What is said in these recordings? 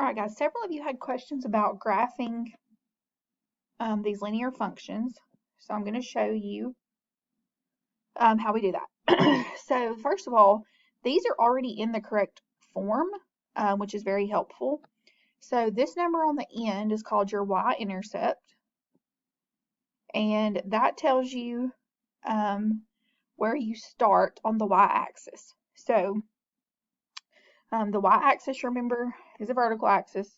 All right, guys, several of you had questions about graphing these linear functions. So I'm going to show you how we do that. So first of all, these are already in the correct form, which is very helpful. So this number on the end is called your y-intercept, and that tells you where you start on the y-axis. So the y-axis, remember, is a vertical axis.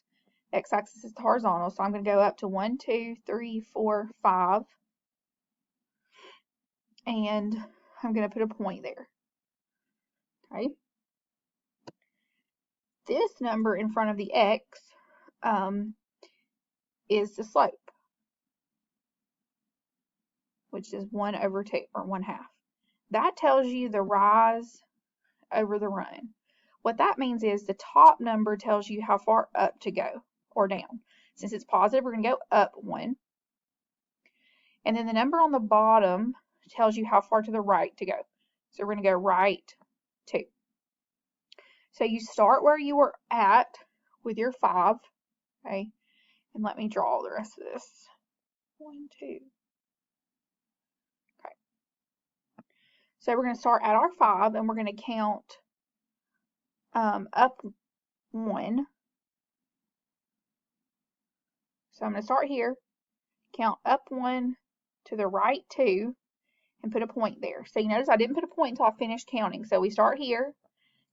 X-axis is the horizontal, so I'm going to go up to 1, 2, 3, 4, 5, and I'm going to put a point there. Okay. This number in front of the x is the slope, which is 1 over 2, or 1/2. That tells you the rise over the run. What that means is the top number tells you how far up to go or down. Since it's positive, we're going to go up 1. And then the number on the bottom tells you how far to the right to go. So we're going to go right 2. So you start where you were at with your 5, okay? And let me draw the rest of this. 1, 2. Okay. So we're going to start at our 5, and we're going to count up 1. So I'm going to start here, count up 1 to the right 2, and put a point there. So you notice I didn't put a point until I finished counting. So we start here,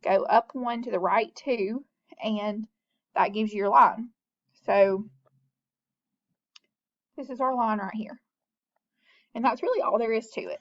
go up 1 to the right 2, and that gives you your line. So this is our line right here. And that's really all there is to it.